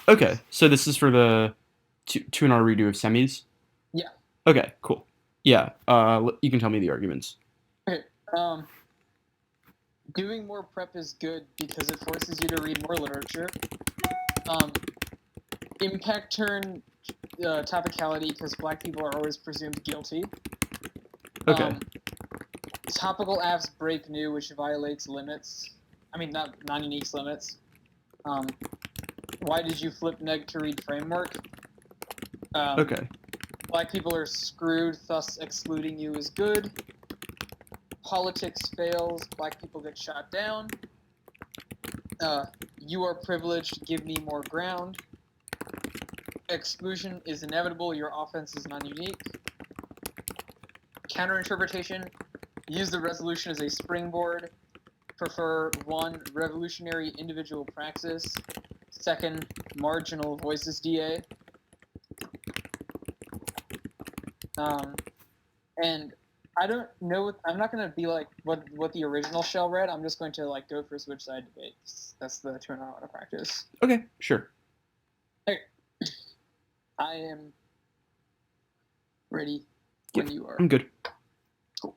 Okay, so this is for the 2-hour redo of semis. Yeah. Okay, cool. Yeah, you can tell me the arguments. Okay. Doing more prep is good because it forces you to read more literature. Impact turn topicality because black people are always presumed guilty. Okay. Topical apps break new, which violates limits. I mean, not non-unique limits. Why did you flip neg to read framework? Okay. Black people are screwed, thus excluding you is good. Politics fails, black people get shot down. You are privileged, give me more ground. Exclusion is inevitable, your offense is non-unique. Counterinterpretation, use the resolution as a springboard. Prefer 1, revolutionary individual praxis. 2nd, marginal voices DA. And I don't know. I'm not going to be like what the original shell read. I'm just going to like go for switch side debates. That's the turn I want to practice. Okay, sure. Okay. I am ready when you are. I'm good. Cool.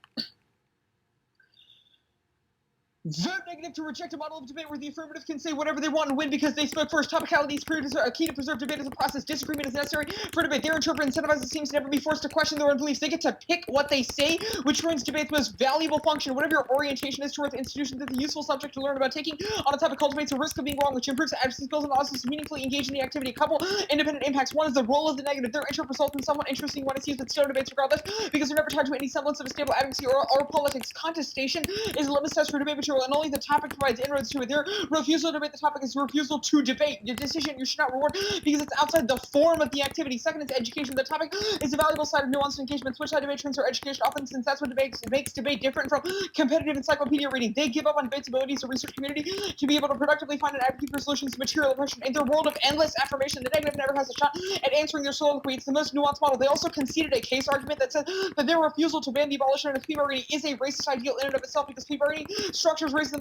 Vote negative to reject a model of debate where the affirmative can say whatever they want and win because they spoke first. Topicality is a key to preserve debate as a process. Disagreement is necessary for debate. Their interpret incentivizes teams to never be forced to question their own beliefs. They get to pick what they say, which ruins debate's most valuable function. Whatever your orientation is towards institutions, it's a useful subject to learn about. Taking on a topic cultivates a risk of being wrong, which improves advocacy skills and allows us to meaningfully engage in the activity. A couple independent impacts. One is the role of the negative. Their interpret results in somewhat interesting when it's used in still debates regardless, because they're never tied to any semblance of a stable advocacy or politics. Contestation is a litmus test for debate material, and only the topic provides inroads to it. Their refusal to debate the topic is refusal to debate. Your decision you should not reward because it's outside the form of the activity. Second is education. The topic is a valuable side of nuanced engagement. Switch side debate trends are education often, since that's what makes debate different from competitive encyclopedia reading. They give up on debate's ability to research community to be able to productively find an advocate for solutions to material oppression. In their world of endless affirmation, the negative never has a shot at answering their soliloquy. It's the most nuanced model. They also conceded a case argument that said that their refusal to ban the abolition of plea bargaining is a racist ideal in and of itself because plea bargaining structures racism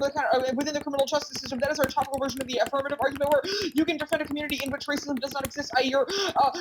within the criminal justice system. That is our topical version of the affirmative argument where you can defend a community in which racism does not exist, i.e. your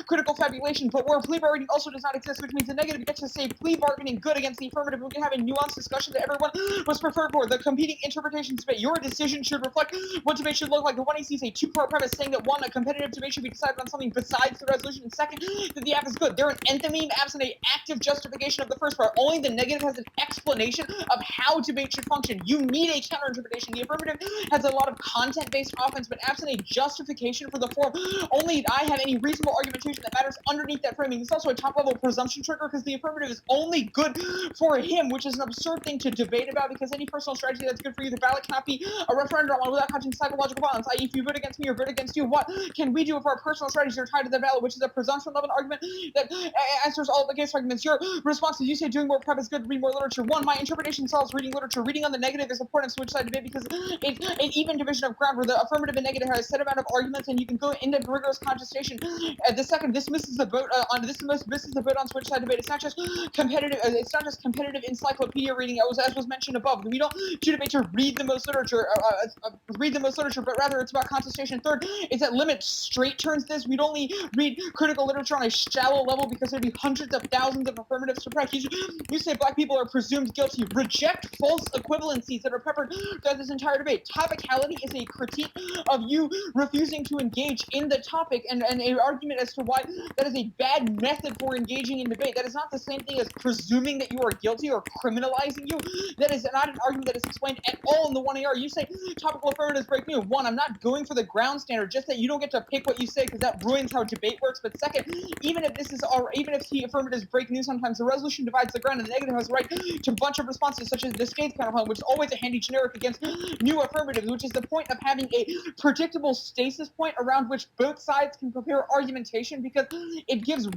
critical fabulation, but where plea bargaining also does not exist, which means the negative gets to say plea bargaining good against the affirmative. We can have a nuanced discussion that everyone was preferred for. The competing interpretations debate. Your decision should reflect what debate should look like. The one he sees a two-part premise saying that one, a competitive debate should be decided on something besides the resolution, and second, that the app is good. They're an enthymeme absent an active justification of the first part. Only the negative has an explanation of how debate should function. You need a counterinterpretation. The affirmative has a lot of content-based offense, but absent a justification for the form, only I have any reasonable argumentation that matters underneath that framing. It's also a top-level presumption trigger because the affirmative is only good for him, which is an absurd thing to debate about because any personal strategy that's good for you, the ballot cannot be a referendum on without causing psychological violence, i.e. if you vote against me or vote against you, what can we do if our personal strategies are tied to the ballot, which is a presumption of an argument that answers all of the case arguments. Your response is you say doing more prep is good, read more literature. One, my interpretation solves reading literature. Reading on the negative is important to switch side debate because it's an even division of ground where the affirmative and negative have a set amount of arguments and you can go into rigorous contestation. The second, this misses the boat misses the boat on switch side debate. It's not just competitive. It's not just competitive encyclopedia reading, as was mentioned above. We don't do debate to read the most literature, but rather it's about contestation. Third, it's that limit straight turns this. We'd only read critical literature on a shallow level because there'd be hundreds of thousands of affirmatives to practice. You say black people are presumed guilty. Reject false equivalencies that are peppered throughout this entire debate. Topicality is a critique of you refusing to engage in the topic and an argument as to why that is a bad method for engaging in debate. That is not the same thing as presuming that you are guilty or criminalizing you. That is not an argument that is explained at all in the 1AR. You say topical affirmatives break new. One, I'm not going for the ground standard, just that you don't get to pick what you say because that ruins how debate works. But second, even if the affirmatives break new sometimes, the resolution divides the ground and the negative has a right to a bunch of responses such as the state's counterpoint, which is always a handy generic against new affirmatives, which is the point of having a predictable stasis point around which both sides can prepare argumentation because it gives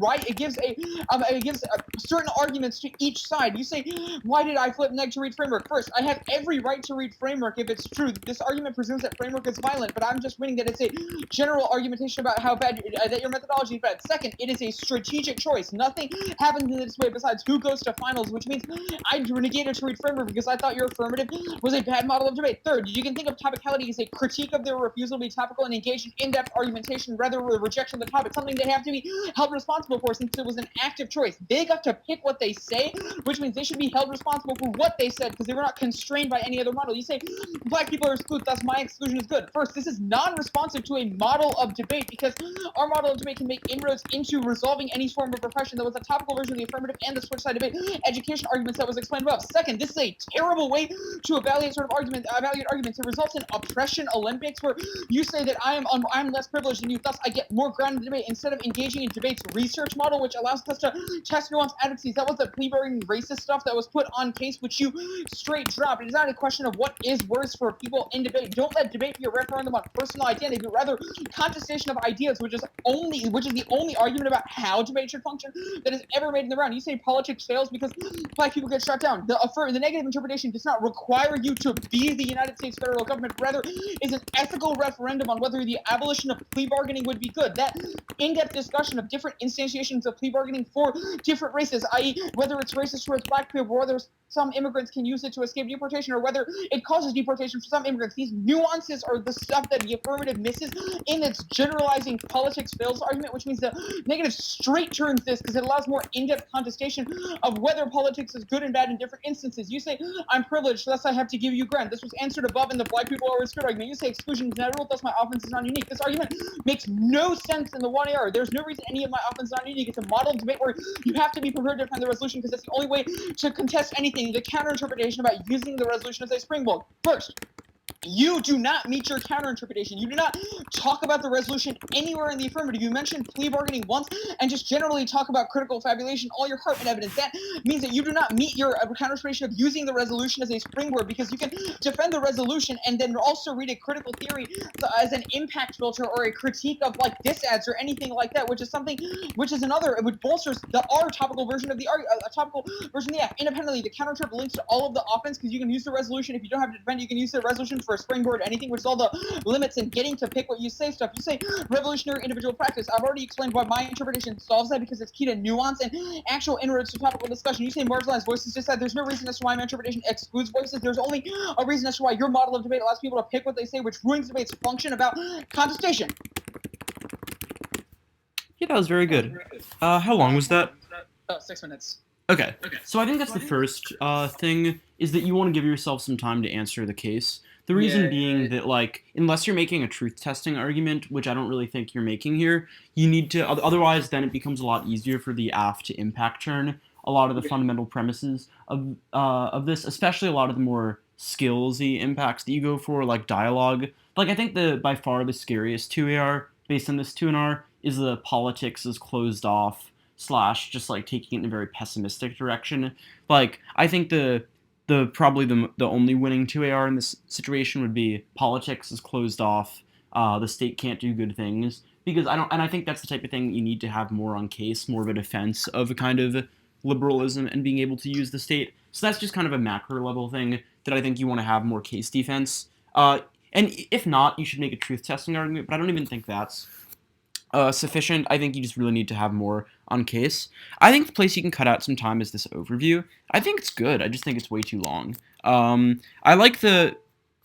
certain arguments to each side. You say, why did I flip neg to read framework? First, I have every right to read framework if it's true. This argument presumes that framework is violent, but I'm just winning that it's a general argumentation about how bad that your methodology is bad. Second, it is a strategic choice. Nothing happens in this way besides who goes to finals, which means I negated to read framework because I thought your affirmative was a bad model of debate. Third, you can think of topicality as a critique of their refusal to be topical and engage in in-depth argumentation rather than rejection of the topic, something they have to be held responsible for since it was an active choice. They got to pick what they say, which means they should be held responsible for what they said because they were not constrained by any other model. You say black people are excluded, thus my exclusion is good. First, this is non-responsive to a model of debate because our model of debate can make inroads into resolving any form of repression that was a topical version of the affirmative and the switch side debate education arguments that was explained above. Second, this is a terrible way to evaluate arguments that results in oppression Olympics, where you say that I'm less privileged than you, thus I get more ground in the debate instead of engaging in debate's research model, which allows us to test nuanced advocacies. That was the plea bargaining racist stuff that was put on case, which you straight dropped. It is not a question of what is worse for people in debate. Don't let debate be a referendum on personal identity, but rather contestation of ideas, which is the only argument about how debate should function that is ever made in the round. You say politics fails because black people get shut down. The negative interpretation does not require you to be the United States federal government, but rather is an ethical referendum on whether the abolition of plea bargaining would be good. That in-depth discussion of different instantiations of plea bargaining for different races, i.e. whether it's racist towards black people, whether some immigrants can use it to escape deportation, or whether it causes deportation for some immigrants. These nuances are the stuff that the affirmative misses in its generalizing politics fails argument, which means the negative straight turns this because it allows more in-depth contestation of whether politics is good and bad in different instances. You say, I'm privileged, thus I have to give you ground. This was answered above in the black people are excluded argument. You say exclusion is inevitable, thus my offense is not unique. This argument makes no sense in the one AR. There's no reason any of my offense is not unique. It's a model debate where you have to be prepared to defend the resolution because that's the only way to contest anything. The counter-interpretation about using the resolution as a springboard. First, you do not meet your counter-interpretation. You do not talk about the resolution anywhere in the affirmative. You mention plea bargaining once and just generally talk about critical fabulation, all your Hartman evidence. That means that you do not meet your counter-interpretation of using the resolution as a springboard because you can defend the resolution and then also read a critical theory as an impact filter or a critique of like disads or anything like that, which is another, which bolsters our topical version of the topical version of the F. Independently, the counter-interp links to all of the offense because you can use the resolution. If you don't have to defend, you can use the resolution for a springboard, anything, which is all the limits in getting to pick what you say stuff. You say revolutionary individual practice. I've already explained why my interpretation solves that because it's key to nuance and actual inroads to topical discussion. You say marginalized voices just said there's no reason as to why my interpretation excludes voices. There's only a reason as to why your model of debate allows people to pick what they say, which ruins debate's function about contestation. Yeah, that was very good. How long was that? 6 minutes. Okay. So I think that's the first thing, is that you want to give yourself some time to answer the case. The reason being that, like, unless you're making a truth-testing argument, which I don't really think you're making here, you need to, otherwise then it becomes a lot easier for the AF to impact turn a lot of the fundamental premises of this, especially a lot of the more skillsy impacts that you go for, like dialogue. Like, I think by far the scariest 2AR, based on this 2NR, is the politics is closed off / just like taking it in a very pessimistic direction. Like, I think probably the only winning 2AR in this situation would be politics is closed off, the state can't do good things, because I think that's the type of thing you need to have more on case, more of a defense of a kind of liberalism and being able to use the state. So that's just kind of a macro level thing that I think you want to have more case defense. And if not, you should make a truth testing argument, but I don't even think that's sufficient. I think you just really need to have more on case. I think the place you can cut out some time is this overview. I think it's good. I just think it's way too long. I like the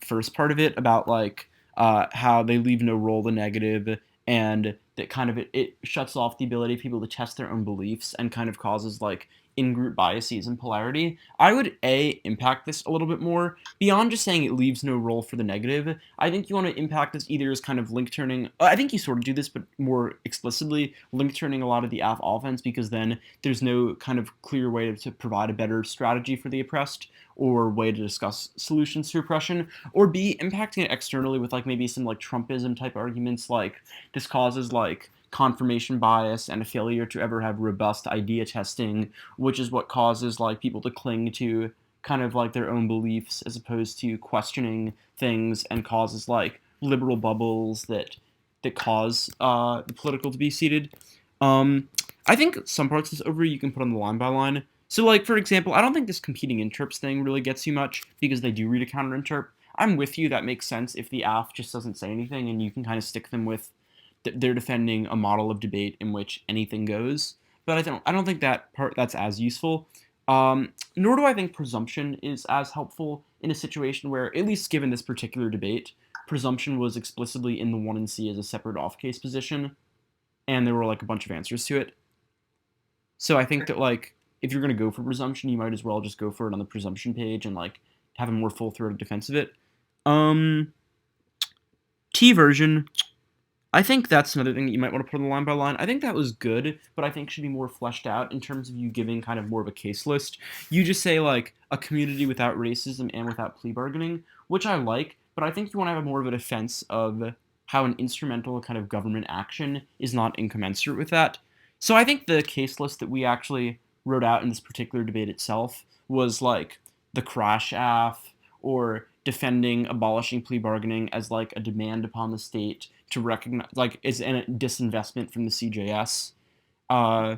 first part of it about like how they leave no role to negative, and that kind of it shuts off the ability of people to test their own beliefs and kind of causes like in-group biases and polarity. I would impact this a little bit more beyond just saying it leaves no role for the negative. I think you want to impact this either as kind of link turning. I think you sort of do this, but more explicitly link turning a lot of the AF offense, because then there's no kind of clear way to provide a better strategy for the oppressed or way to discuss solutions to oppression, or B, impacting it externally with like maybe some like Trumpism type arguments, like this causes like confirmation bias and a failure to ever have robust idea testing, which is what causes like people to cling to kind of like their own beliefs as opposed to questioning things, and causes like liberal bubbles that cause the political to be seated. I think some parts of this overview you can put on the line by line. So like, for example, I don't think this competing interps thing really gets you much because they do read a counter interp. I'm with you, that makes sense if the AF just doesn't say anything and you can kind of stick them with they're defending a model of debate in which anything goes. But I don't think that's as useful. Nor do I think presumption is as helpful in a situation where, at least given this particular debate, presumption was explicitly in the 1 and C as a separate off case position, and there were like a bunch of answers to it. So I think that like if you're gonna go for presumption, you might as well just go for it on the presumption page and like have a more full throated defense of it. Um, T version, I think that's another thing that you might want to put on the line by line. I think that was good, but I think should be more fleshed out in terms of you giving kind of more of a case list. You just say like a community without racism and without plea bargaining, which I like, but I think you want to have more of a defense of how an instrumental kind of government action is not incommensurate with that. So I think the case list that we actually wrote out in this particular debate itself was like the crash AF or defending abolishing plea bargaining as like a demand upon the state to recognize like is a disinvestment from the CJS. Uh,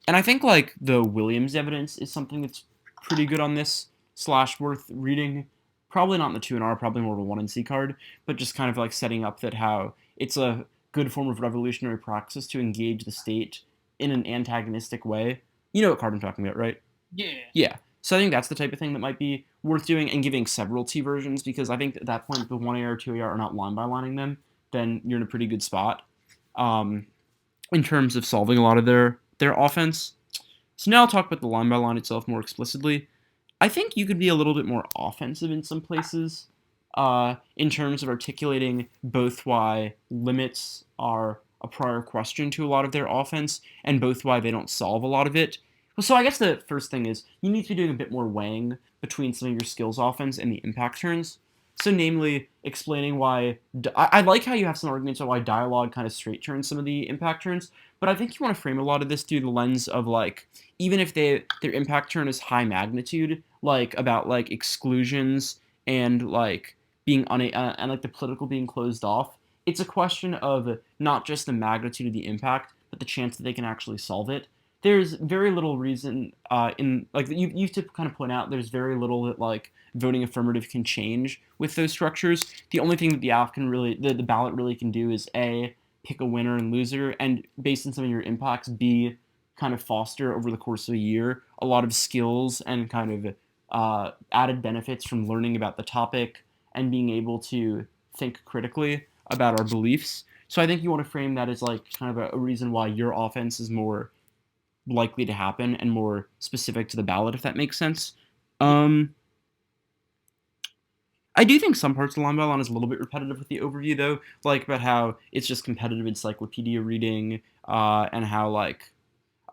and I think like the Williams evidence is something that's pretty good on this slash worth reading. Probably not in the 2 and R, probably more of a 1 and C card, but just kind of like setting up that how it's a good form of revolutionary praxis to engage the state in an antagonistic way. You know what card I'm talking about, right? Yeah. Yeah. So I think that's the type of thing that might be worth doing and giving several T versions because I think at that point, if the 1AR or 2AR are not line by lining them, then you're in a pretty good spot um, in terms of solving a lot of their offense. So now I'll talk about the line by line itself more explicitly. I think you could be a little bit more offensive in some places in terms of articulating both why limits are a prior question to a lot of their offense and both why they don't solve a lot of it. Well, so I guess the first thing is you need to be doing a bit more weighing between some of your skills offense and the impact turns. So, namely, explaining why I like how you have some arguments on why dialogue kind of straight turns some of the impact turns, but I think you want to frame a lot of this through the lens of like even if their impact turn is high magnitude, like about like exclusions and like being and like the political being closed off, it's a question of not just the magnitude of the impact, but the chance that they can actually solve it. There's very little reason in like you used to kind of point out there's very little that like voting affirmative can change with those structures. The only thing that the AF can really the ballot really can do is A, pick a winner and loser, and based on some of your impacts, B, kind of foster over the course of a year a lot of skills and kind of added benefits from learning about the topic and being able to think critically about our beliefs. So I think you want to frame that as like kind of a reason why your offense is more likely to happen and more specific to the ballot, if that makes sense. Yeah. I do think some parts of line by line is a little bit repetitive with the overview, though, like about how it's just competitive encyclopedia reading, and how like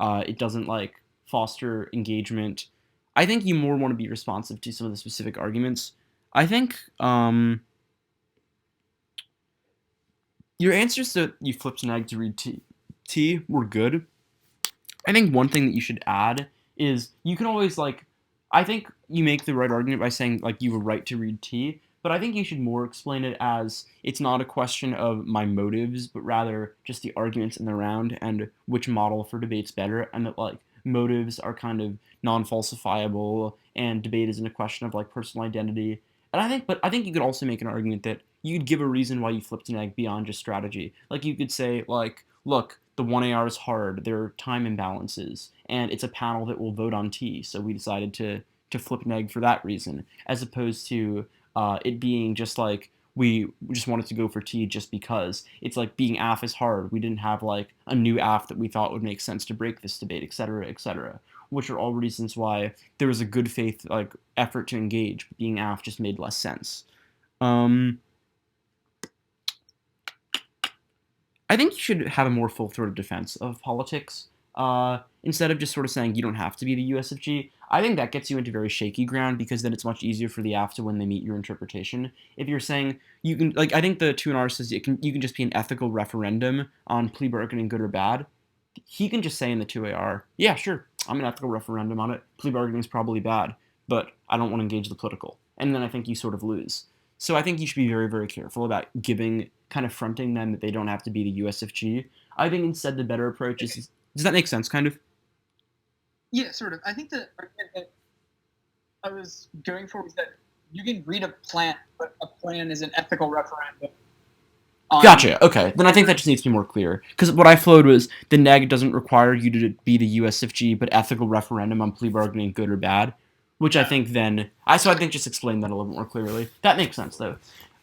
it doesn't like foster engagement. I think you more want to be responsive to some of the specific arguments. I think your answers that you flipped an egg to read T were good. I think one thing that you should add is you can always like I think you make the right argument by saying like you have a right to read T, but I think you should more explain it as it's not a question of my motives, but rather just the arguments in the round and which model for debate's better, and that like motives are kind of non-falsifiable and debate isn't a question of like personal identity. But I think you could also make an argument that you'd give a reason why you flipped an egg beyond just strategy. Like you could say like, look, the 1AR is hard, there are time imbalances, and it's a panel that will vote on T, so we decided to flip an egg for that reason, as opposed to it being just like we just wanted to go for T just because. It's like being AF is hard. We didn't have like a new AF that we thought would make sense to break this debate, etc., etc., which are all reasons why there was a good faith like effort to engage, but being AF just made less sense. Um, I think you should have a more full-throated defense of politics. Instead of just sort of saying you don't have to be the USFG, I think that gets you into very shaky ground because then it's much easier for the AFTA when they meet your interpretation. If you're saying you can, like, I think the 2R says you can just be an ethical referendum on plea bargaining, good or bad. He can just say in the 2AR, yeah, sure, I'm an ethical referendum on it. Plea bargaining is probably bad, but I don't want to engage the political. And then I think you sort of lose. So I think you should be very, very careful about giving, kind of fronting them that they don't have to be the USFG. I think instead the better approach Okay. is, does that make sense, kind of? Yeah, sort of. I think the argument that I was going for was that you can read a plan, but a plan is an ethical referendum. Gotcha. Okay, then I think that just needs to be more clear. Because what I flowed was the neg doesn't require you to be the USFG, but ethical referendum on plea bargaining, good or bad. Which I think then I think just explain that a little bit more clearly. That makes sense though.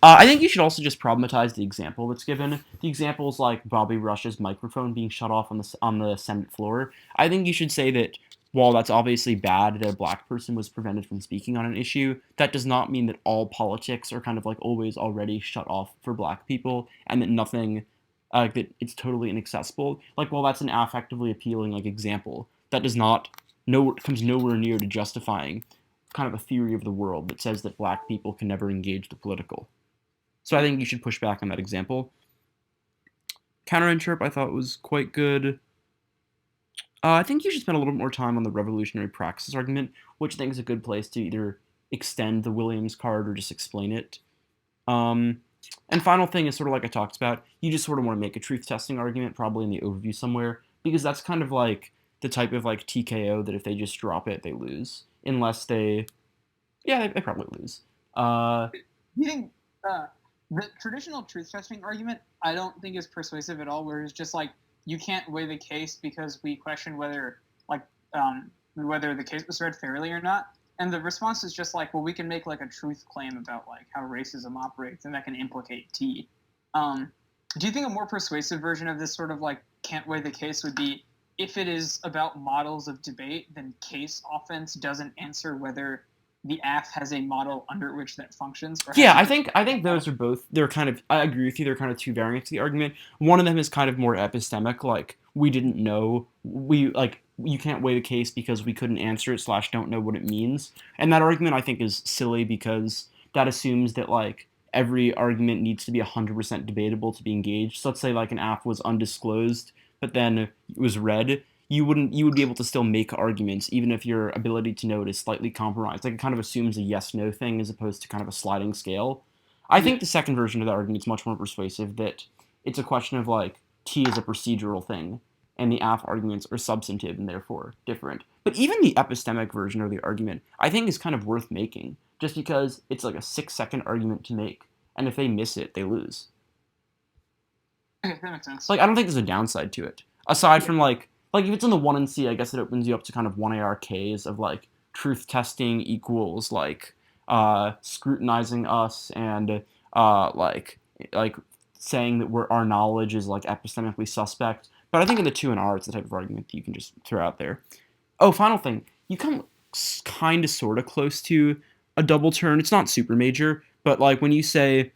I think you should also just problematize the example that's given. The example is like Bobby Rush's microphone being shut off on the Senate floor. I think you should say that while that's obviously bad that a black person was prevented from speaking on an issue, that does not mean that all politics are kind of like always already shut off for black people, and that nothing, that it's totally inaccessible. Like, while that's an affectively appealing like example, that does not comes nowhere near to justifying kind of a theory of the world that says that black people can never engage the political. So I think you should push back on that example. Counterinterp I thought was quite good. I think you should spend a little bit more time on the revolutionary praxis argument, which I think is a good place to either extend the Williams card or just explain it. And final thing is sort of like I talked about, you just sort of want to make a truth testing argument, probably in the overview somewhere, because that's kind of like the type of like TKO that if they just drop it, they lose. Unless they probably lose. You think the traditional truth testing argument, I don't think is persuasive at all, where it's just like, you can't weigh the case because we question whether the case was read fairly or not. And the response is just like, well, we can make like a truth claim about like how racism operates, and that can implicate T. Do you think a more persuasive version of this sort of like can't weigh the case would be, if it is about models of debate, then case offense doesn't answer whether the AF has a model under which that functions? Yeah, I think those are both. They're kind of. I agree with you. They're kind of two variants of the argument. One of them is kind of more epistemic, like we didn't know. We like you can't weigh the case because we couldn't answer it / don't know what it means. And that argument I think is silly because that assumes that like every argument needs to be 100% debatable to be engaged. So let's say like an AF was undisclosed, but then it was read. You would be able to still make arguments even if your ability to know it is slightly compromised. Like, it kind of assumes a yes/no thing as opposed to kind of a sliding scale. I think the second version of the argument is much more persuasive, that it's a question of like T is a procedural thing and the AF arguments are substantive and therefore different. But even the epistemic version of the argument I think is kind of worth making, just because it's like a 6-second argument to make, and if they miss it, they lose. Okay, that makes sense. Like, I don't think there's a downside to it aside from like if it's in the 1 and C, I guess it opens you up to kind of 1ARKs of like truth testing equals like scrutinizing us and like saying that our knowledge is like epistemically suspect. But I think in the 2 and R, it's the type of argument that you can just throw out there. Oh, final thing, you come kind of sort of close to a double turn. It's not super major, but like when you say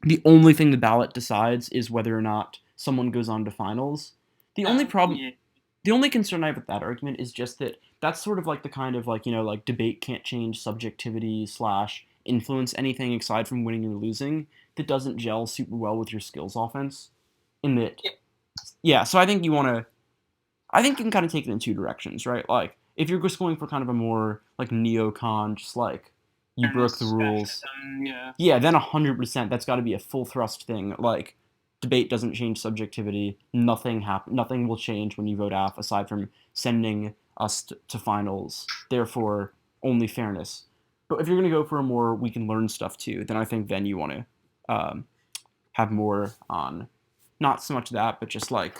the only thing the ballot decides is whether or not someone goes on to finals. The only problem, Yeah. the only concern I have with that argument is just that that's sort of like the kind of like, like debate can't change subjectivity / influence anything aside from winning or losing, that doesn't gel super well with your skills offense. In that, yeah, so I think you can kind of take it in two directions, right? Like, if you're just going for kind of a more like neocon, just like you broke the rules, yeah, then 100% that's got to be a full thrust thing. Like, debate doesn't change subjectivity. Nothing will change when you vote AF aside from sending us to finals. Therefore, only fairness. But if you're gonna go for a more we can learn stuff too, then I think then you want to have more on not so much that, but just like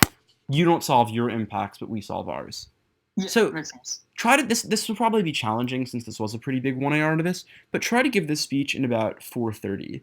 you don't solve your impacts, but we solve ours. Yeah, So makes sense. try to this will probably be challenging since this was a pretty big 1AR to this, but try to give this speech in about 4:30.